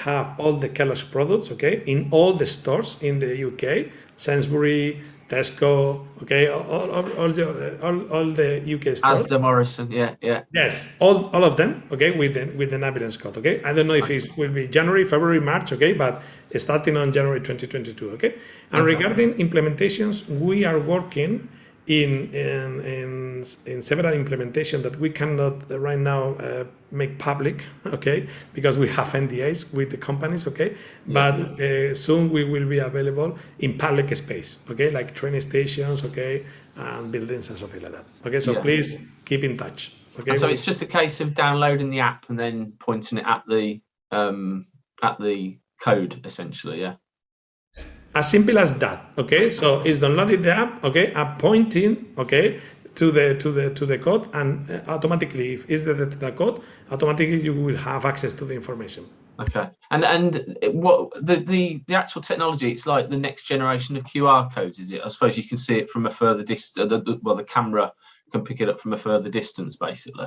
have all the Kellogg's products, okay, in all the stores in the UK, Sainsbury, Tesco, okay, all the UK stores. Asda, Morrison, yeah. Yes, all of them, okay, with the NaviLens code, okay. I don't know if it will be January, February, March, okay, but starting on January 2022, okay. And regarding implementations, we are working in several implementations that we cannot right now make public, okay, because we have NDAs with the companies, okay, but soon we will be available in public space, okay, like train stations, okay, and buildings and something like that, okay. So please keep in touch, okay. And so it's just a case of downloading the app and then pointing it at the code, essentially, yeah. As simple as that, okay. So it's downloading the app, okay, pointing, okay, to the code, and automatically, if it's the code, automatically you will have access to the information. Okay, and what the actual technology? It's like the next generation of QR codes, is it? I suppose you can see it from a further distance. Well, the camera can pick it up from a further distance, basically.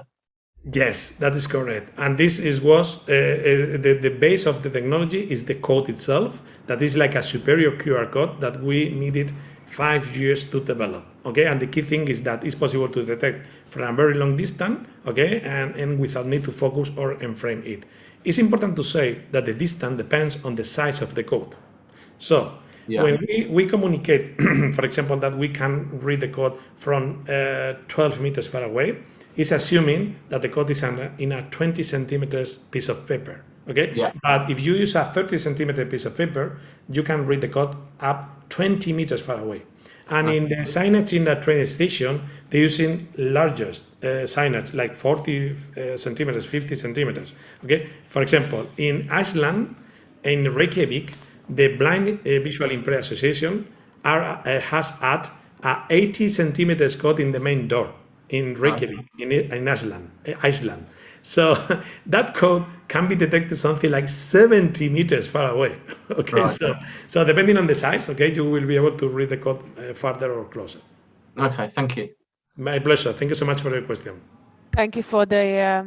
Yes, that is correct. And this was the base of the technology is the code itself. That is like a superior QR code that we needed 5 years to develop. Okay, and the key thing is that it's possible to detect from a very long distance. Okay, and without need to focus or enframe it. It's important to say that the distance depends on the size of the code. So when we communicate, for example, that we can read the code from 12 meters far away, is assuming that the code is in a 20 centimeters piece of paper, okay? Yeah. But if you use a 30 centimeter piece of paper, you can read the code up 20 meters far away. And in the signage in the train station, they're using largest signage, like 40 centimeters, 50 centimeters, okay? For example, in Iceland, in Reykjavik, the Blind Visual Impaired Association has added a 80 centimeters code in the main door. In Reykjavik, in Iceland. So that code can be detected something like 70 meters far away. Okay, right. So depending on the size, okay, you will be able to read the code farther or closer. Okay, thank you. My pleasure. Thank you so much for your question. Thank you for the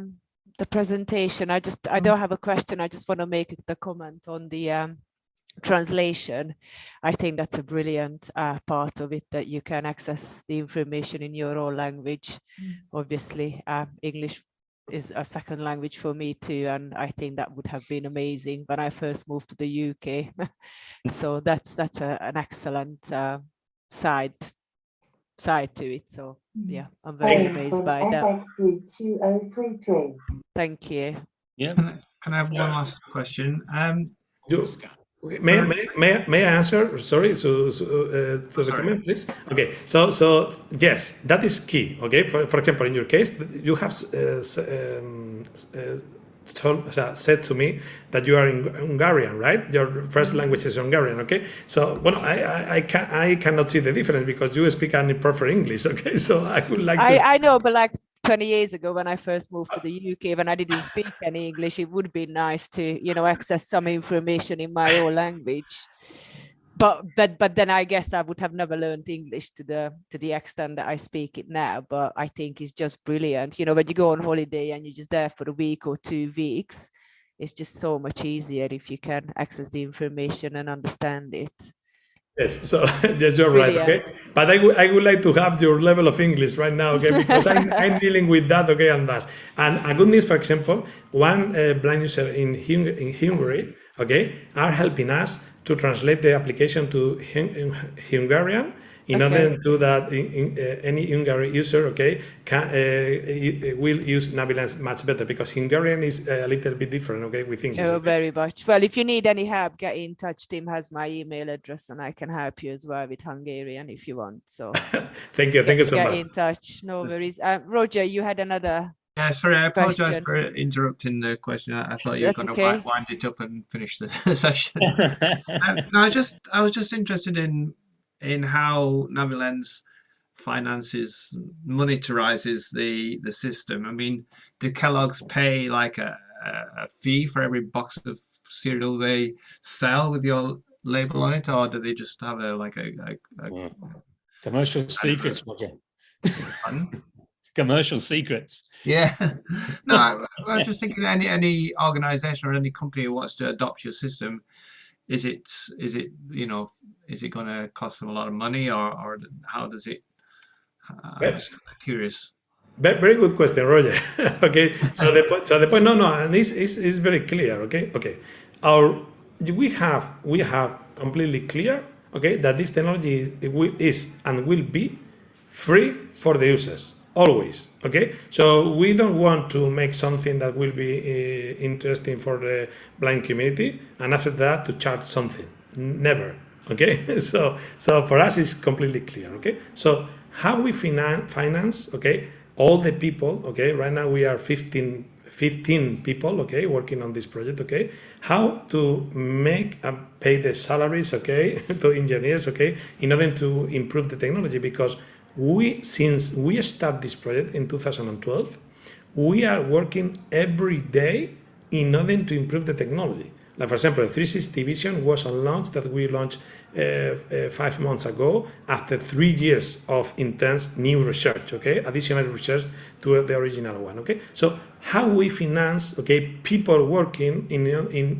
presentation. I don't have a question. I just want to make the comment on the translation. I think that's a brilliant part of it, that you can access the information in your own language. Obviously, English is a second language for me too, and I think that would have been amazing when I first moved to the UK. So that's an excellent side to it. So yeah, I'm very amazed by that. Thank you. Yeah. Can I have one last question? May I answer? Sorry, to the comment, please. Okay, so yes, that is key. Okay, for example, in your case, you have said to me that you are in Hungarian, right? Your first language is Hungarian. Okay, so well, I cannot see the difference because you speak and prefer English. Okay, so I would like. I know, but like 20 years ago when I first moved to the UK, when I didn't speak any English, it would be nice to, access some information in my own language. But then I guess I would have never learned English to the extent that I speak it now. But I think it's just brilliant. When you go on holiday and you're just there for a week or 2 weeks, it's just so much easier if you can access the information and understand it. Yes, so yes, you're right, okay? But I would like to have your level of English right now, okay? Because I'm dealing with that, okay, and that. And a good news, for example, one blind user in Hungary, okay, are helping us to translate the application to Hungarian in order to do that any Hungarian user, okay, will use NaviLens much better, because Hungarian is a little bit different, okay, with English. Oh, very much. Well, if you need any help, get in touch. Tim has my email address and I can help you as well with Hungarian if you want. So thank you so much. Get in touch. No worries. Roger, you had another. Yeah, sorry, I apologize for interrupting the question. I thought you were going to wind it up and finish the session. No, I was just interested in in how NaviLens monetizes the system? I mean, do Kellogg's pay like a fee for every box of cereal they sell with your label on it, or do they just have a commercial secrets, Roger? Pardon? Commercial secrets. Yeah. No, I was just thinking any organization or any company who wants to adopt your system, is it going to cost them a lot of money, or how does it? I'm just curious. Very good question, Roger. Okay, so the point, no, and this is very clear. Okay. We have completely clear. Okay, that this technology is and will be free for the users always. Okay, so we don't want to make something that will be interesting for the blind community, and after that to charge something. Never. Okay, so for us it's completely clear. Okay, so how we finance, okay, all the people, okay, right now we are 15 people, okay, working on this project, okay, how to make and pay the salaries, okay, to engineers, okay, in order to improve the technology, because since we start this project in 2012, we are working every day in order to improve the technology. Like, for example, the 360 Vision was a launch that we launched 5 months ago after 3 years of intense new research, okay, additional research to the original one, okay. So how we finance, okay, people working in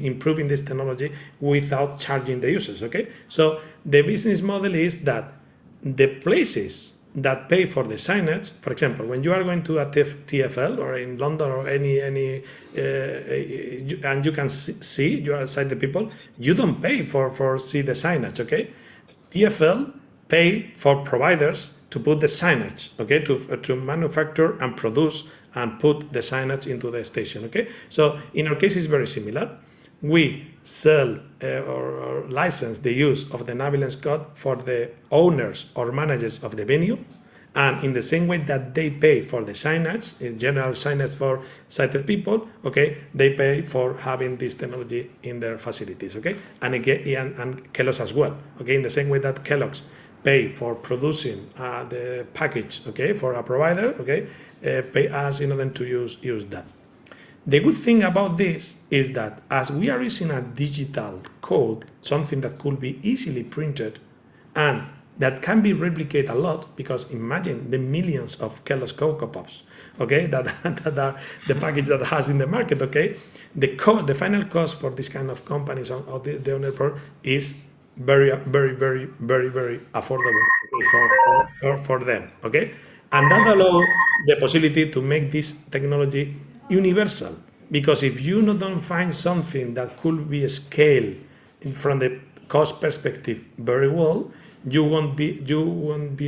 improving this technology without charging the users, okay. So the business model is that the places that pay for the signage, for example, when you are going to a TFL or in London or any and you can see, you are outside the people, you don't pay for see the signage, okay? TFL pay for providers to put the signage, okay, to manufacture and produce and put the signage into the station, okay? So in our case, it's very similar. We sell or license the use of the NaviLens code for the owners or managers of the venue, and in the same way that they pay for the signage, in general signage for sighted people, okay, they pay for having this technology in their facilities, okay, and again, and Kellogg's as well, okay, in the same way that Kellogg's pay for producing the package, okay, for a provider, okay, pay us in order to use that. The good thing about this is that as we are using a digital code, something that could be easily printed and that can be replicated a lot, because imagine the millions of Kellogg's Coco Pops, okay, that are the package that has in the market, okay, the final cost for this kind of companies or the owner product is very affordable for them, okay, and that allows the possibility to make this technology universal, because if you don't find something that could be scaled from the cost perspective very well, you won't be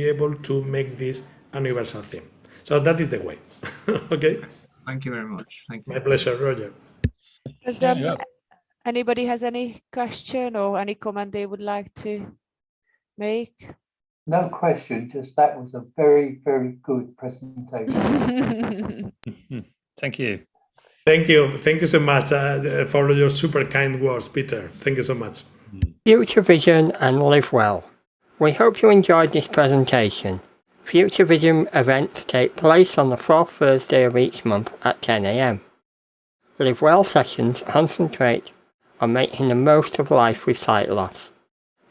able to make this a universal thing. So that is the way. Okay. Thank you very much. Thank you. My pleasure, Roger. Does anybody has any question or any comment they would like to make? No question, just that was a very, very good presentation. Thank you. Thank you so much for your super kind words, Peter. Thank you so much. Future Vision and Live Well. We hope you enjoyed this presentation. Future Vision events take place on the 4th Thursday of each month at 10 AM. Live Well sessions concentrate on making the most of life with sight loss.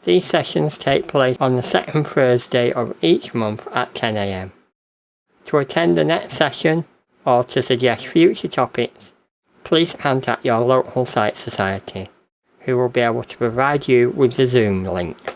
These sessions take place on the 2nd Thursday of each month at 10 AM. To attend the next session or to suggest future topics, please contact your local sight society, who will be able to provide you with the Zoom link.